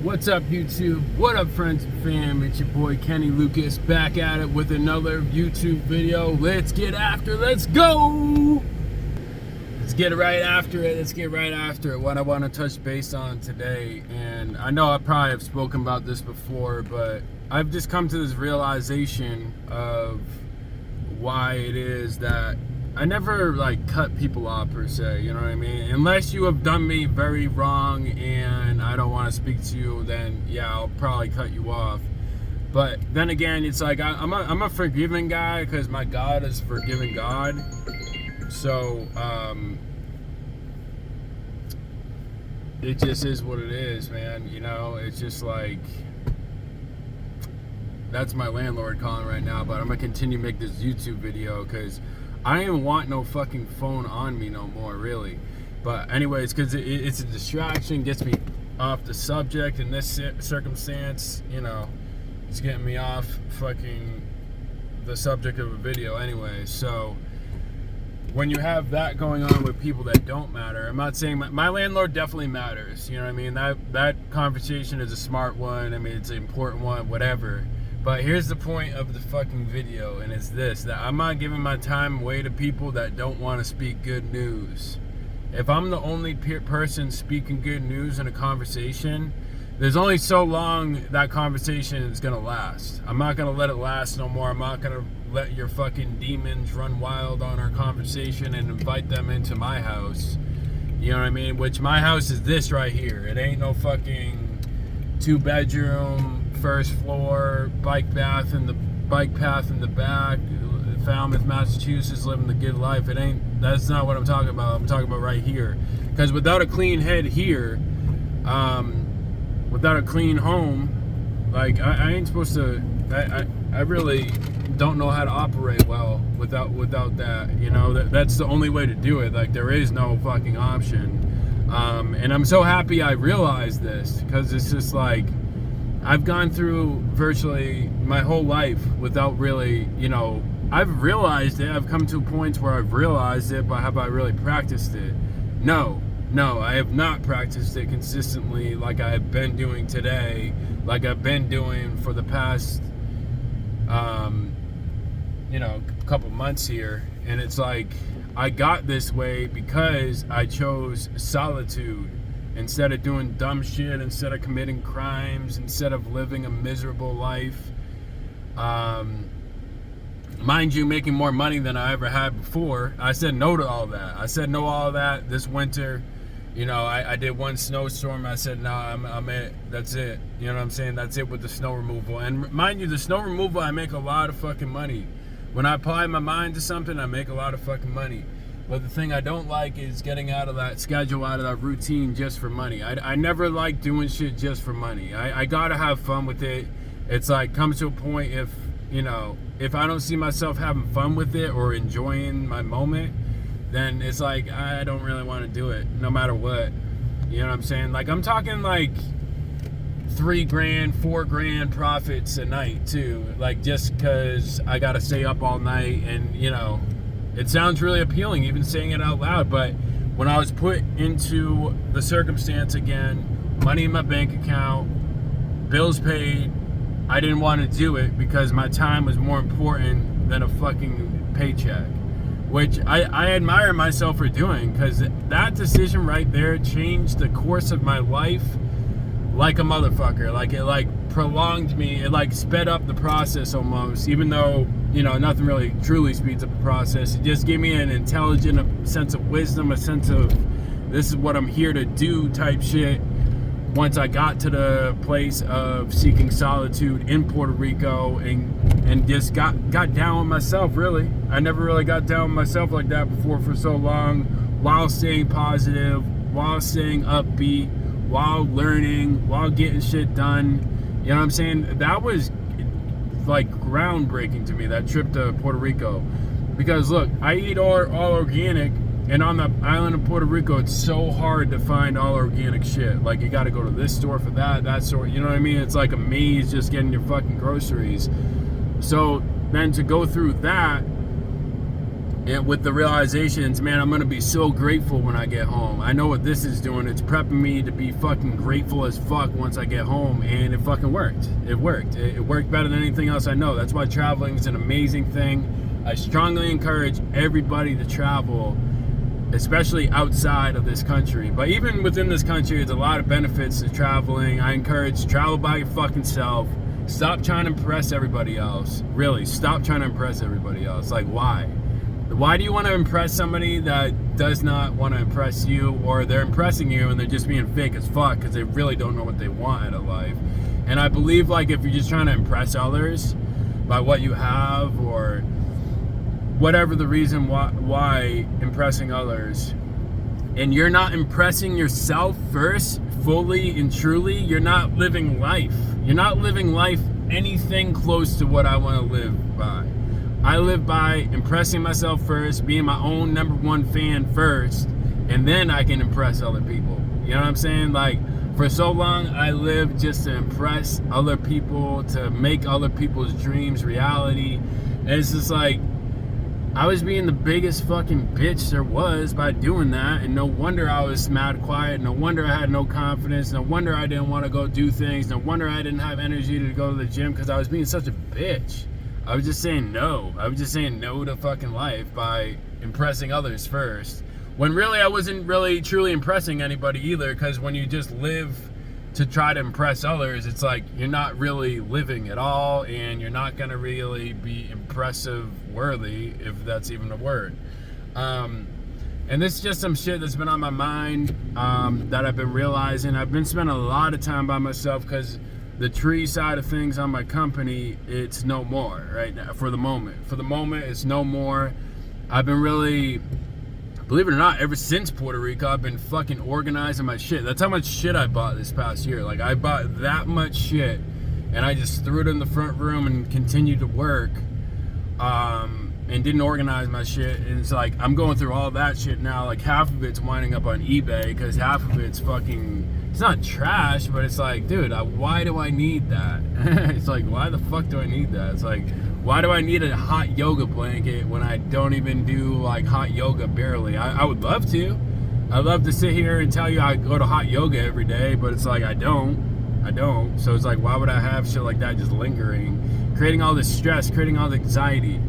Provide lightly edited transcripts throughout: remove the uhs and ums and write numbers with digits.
What's up, YouTube? What up, friends and fam? It's your boy Kenny Lucas back at it with another YouTube video. Let's get after it. Let's go! Let's get right after it. What I want to touch base on today, and I know I probably have spoken about this before, but I've just come to this realization of why it is that I never cut people off per se, you know what I mean? Unless you have done me very wrong and I don't want to speak to you, then yeah, I'll probably cut you off. But then again, it's like I'm a forgiving guy because my God is a forgiving God. So it just is what it is, man. You know, it's just like, that's my landlord calling right now, but I'm gonna continue to make this YouTube video because I don't even want no fucking phone on me no more, really. But anyways, because it's a distraction, gets me off the subject in this circumstance, you know, it's getting me off fucking the subject of a video anyway. So when you have that going on with people that don't matter, I'm not saying my landlord definitely matters, you know what I mean? That conversation is a smart one. I mean, it's an important one, whatever. But here's the point of the fucking video, and it's this, that I'm not giving my time away to people that don't want to speak good news. If I'm the only person speaking good news in a conversation, there's only so long that conversation is going to last. I'm not going to let it last no more. I'm not going to let your fucking demons run wild on our conversation and invite them into my house. You know what I mean? Which my house is this right here. It ain't no fucking 2-bedroom, first floor, bike path in the back, Falmouth, Massachusetts, living the good life. That's not what I'm talking about. I'm talking about right here. Because without a clean head here, without a clean home, I ain't supposed to, I really don't know how to operate well without that. You know, that's the only way to do it. There is no fucking option. And I'm so happy I realized this, because it's just like, I've gone through virtually my whole life without really, you know, I've realized it. I've come to points where I've realized it, but have I really practiced it? No, I have not practiced it consistently like I have been doing today, like I've been doing for the past, you know, couple months here. And it's like, I got this way because I chose solitude. Instead of doing dumb shit, instead of committing crimes, instead of living a miserable life, mind you, making more money than I ever had before, I said no to all that. I said no to all that this winter. You know, I did one snowstorm. I said, nah, I'm it. That's it. You know what I'm saying? That's it with the snow removal. And mind you, the snow removal, I make a lot of fucking money. When I apply my mind to something, I make a lot of fucking money. But the thing I don't like is getting out of that schedule, out of that routine just for money. I never like doing shit just for money. I gotta have fun with it. It's like, comes to a point, if, you know, if I don't see myself having fun with it or enjoying my moment, then it's like, I don't really want to do it no matter what. You know what I'm saying? I'm talking $3,000, $4,000 profits a night too. Just cause I gotta stay up all night, and you know, it sounds really appealing even saying it out loud, but when I was put into the circumstance again, money in my bank account, bills paid, I didn't want to do it because my time was more important than a fucking paycheck, which I admire myself for doing, because that decision right there changed the course of my life like a motherfucker. It prolonged me, it sped up the process almost, even though, you know, nothing really truly speeds up the process. It just gave me an intelligent, a sense of wisdom, a sense of this is what I'm here to do type shit. Once I got to the place of seeking solitude in Puerto Rico and just got down with myself, really. I never really got down with myself like that before for so long, while staying positive, while staying upbeat, while learning, while getting shit done. You know what I'm saying? That was groundbreaking to me, that trip to Puerto Rico. Because look, I eat all organic, and on the island of Puerto Rico, it's so hard to find all organic shit. You gotta go to this store for that store, you know what I mean? It's like a maze just getting your fucking groceries. So then to go through that, And with the realizations, man, I'm gonna be so grateful when I get home. I know what this is doing. It's prepping me to be fucking grateful as fuck once I get home, and it fucking worked. It worked. It worked better than anything else I know. That's why traveling is an amazing thing. I strongly encourage everybody to travel, especially outside of this country. But even within this country, there's a lot of benefits to traveling. I encourage travel by your fucking self. Stop trying to impress everybody else. Really, stop trying to impress everybody else. Like, why? Why do you want to impress somebody that does not want to impress you, or they're impressing you and they're just being fake as fuck because they really don't know what they want out of life? And I believe, like, if you're just trying to impress others by what you have or whatever the reason why impressing others, and you're not impressing yourself first, fully and truly, you're not living life. You're not living life anything close to what I want to live by. I live by impressing myself first, being my own number one fan first, and then I can impress other people. You know what I'm saying? Like, for so long, I lived just to impress other people, to make other people's dreams reality. And it's just like, I was being the biggest fucking bitch there was by doing that, and no wonder I was mad quiet, no wonder I had no confidence, no wonder I didn't want to go do things, no wonder I didn't have energy to go to the gym, because I was being such a bitch. I was just saying no. I was just saying no to fucking life by impressing others first. When really I wasn't really truly impressing anybody either, because when you just live to try to impress others, it's like you're not really living at all, and you're not going to really be impressive worthy, if that's even a word. And this is just some shit that's been on my mind that I've been realizing. I've been spending a lot of time by myself because the tree side of things on my company, it's no more right now for the moment. For the moment, it's no more. I've been really, believe it or not, ever since Puerto Rico, I've been fucking organizing my shit. That's how much shit I bought this past year. Like, I bought that much shit, and I just threw it in the front room and continued to work, and didn't organize my shit. And it's like, I'm going through all that shit now. Like, half of it's winding up on eBay, because half of it's fucking, it's not trash, but it's like, dude, why do I need that? It's like, why the fuck do I need that? It's like, why do I need a hot yoga blanket when I don't even do, like, hot yoga barely? I would love to. I'd love to sit here and tell you I go to hot yoga every day, but it's like, I don't. So it's like, why would I have shit like that just lingering, creating all this stress, creating all the anxiety?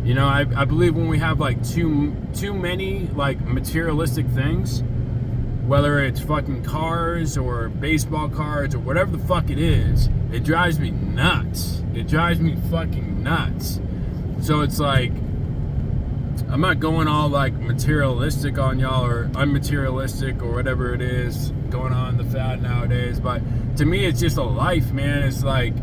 You know, I believe when we have, like, too many, like, materialistic things, whether it's fucking cars or baseball cards or whatever the fuck it is, it drives me nuts. It drives me fucking nuts. So it's like, I'm not going all like materialistic on y'all, or unmaterialistic, or whatever it is going on in the fad nowadays, but to me it's just a life, man. It's like,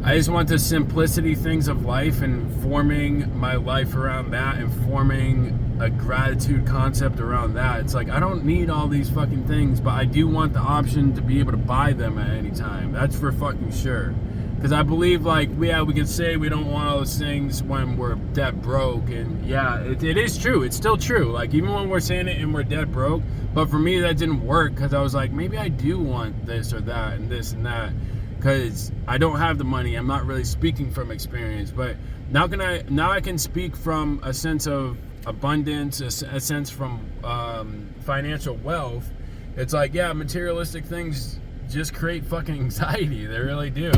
I just want the simplicity things of life, and forming my life around that, and forming a gratitude concept around that. It's like, I don't need all these fucking things, but I do want the option to be able to buy them at any time. That's for fucking sure. Because I believe, like, we can say we don't want all those things when we're dead broke, and yeah, it is true. It's still true. Like, even when we're saying it and we're dead broke, but for me that didn't work, because I was like, maybe I do want this or that and this and that, because I don't have the money. I'm not really speaking from experience, but now I can speak from a sense of abundance, a sense from financial wealth. It's like, yeah, materialistic things just create fucking anxiety. They really do.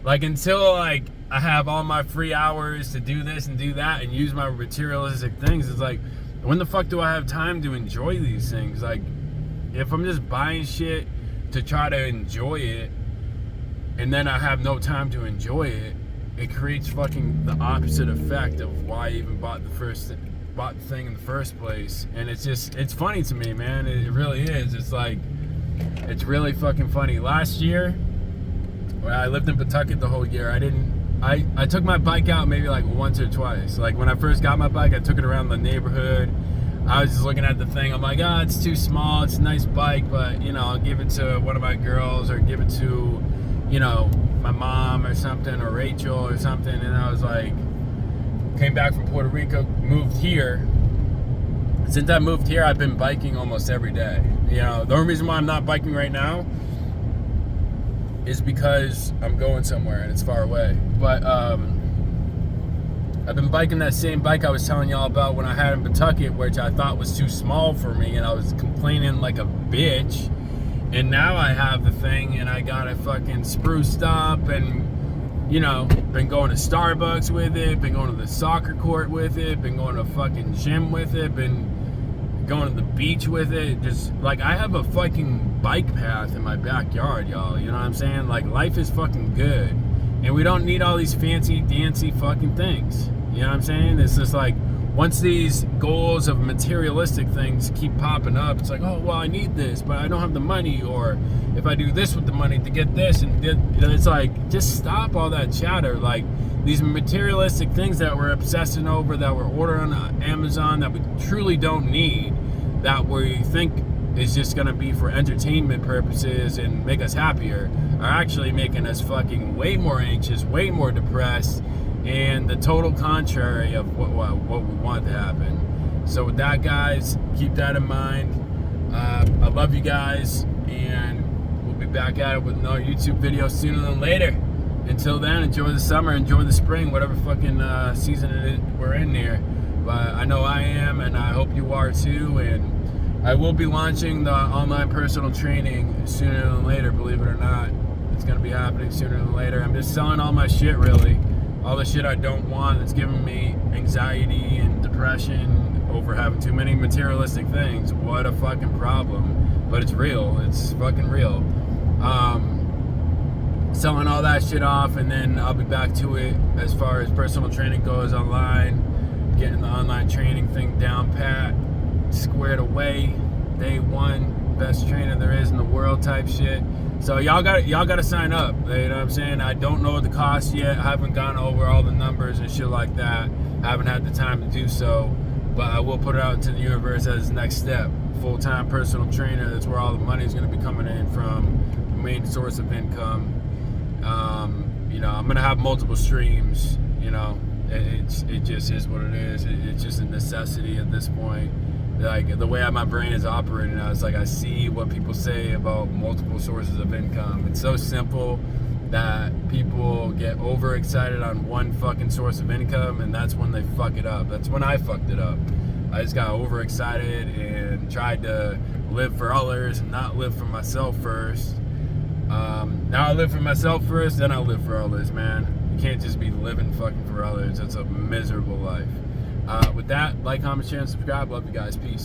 Like, until, like, I have all my free hours to do this and do that and use my materialistic things, it's like, when the fuck do I have time to enjoy these things? Like, if I'm just buying shit to try to enjoy it, and then I have no time to enjoy it, it creates fucking the opposite effect of why I even bought the thing in the first place. And it's funny to me, man. It really is. It's like, it's really fucking funny. Last year, when I lived in Pawtucket the whole year, I took my bike out maybe like once or twice. Like, when I first got my bike, I took it around the neighborhood. I was just looking at the thing. I'm like, it's too small. It's a nice bike, but, you know, I'll give it to one of my girls, or give it to, you know, my mom or something, or Rachel or something. And I was like, came back from Puerto Rico, moved here. Since I moved here, I've been biking almost every day. You know, the only reason why I'm not biking right now is because I'm going somewhere and it's far away. But I've been biking that same bike I was telling y'all about when I had in Pawtucket, which I thought was too small for me, and I was complaining like a bitch. And now I have the thing, and I got it fucking spruced up, and, you know, been going to Starbucks with it, been going to the soccer court with it, been going to fucking gym with it, been going to the beach with it. Just, like, I have a fucking bike path in my backyard, y'all. You know what I'm saying? Like, life is fucking good. And we don't need all these fancy, dancy fucking things. You know what I'm saying? It's just like, once these goals of materialistic things keep popping up, it's like, oh, well, I need this, but I don't have the money. Or if I do this with the money to get this, and it's like, just stop all that chatter. Like, these materialistic things that we're obsessing over, that we're ordering on Amazon, that we truly don't need, that we think is just gonna be for entertainment purposes and make us happier, are actually making us fucking way more anxious, way more depressed, and the total contrary of what we want to happen. So with that, guys, keep that in mind. I love you guys, and we'll be back at it with another YouTube video sooner than later. Until then, enjoy the summer, enjoy the spring, whatever fucking season we're in here. But I know I am, and I hope you are too. And I will be launching the online personal training sooner than later, believe it or not. It's going to be happening sooner than later. I'm just selling all my shit, really. All the shit I don't want that's giving me anxiety and depression over having too many materialistic things. What a fucking problem. But it's real. It's fucking real. Selling all that shit off, and then I'll be back to it as far as personal training goes online. Getting the online training thing down pat, squared away, day one, best trainer there is in the world type shit. So y'all got to sign up. You know what I'm saying? I don't know the cost yet. I haven't gone over all the numbers and shit like that. I haven't had the time to do so, but I will put it out into the universe as the next step. Full-time personal trainer. That's where all the money is going to be coming in from. The main source of income. You know, I'm gonna have multiple streams. You know, it just is what it is. It's just a necessity at this point. Like, the way my brain is operating now, it's like I see what people say about multiple sources of income. It's so simple that people get overexcited on one fucking source of income, and that's when they fuck it up. That's when I fucked it up. I just got overexcited and tried to live for others and not live for myself first. Now I live for myself first, then I live for others, man. You can't just be living fucking for others. It's a miserable life. With that, like, comment, share, and subscribe. Love you guys. Peace.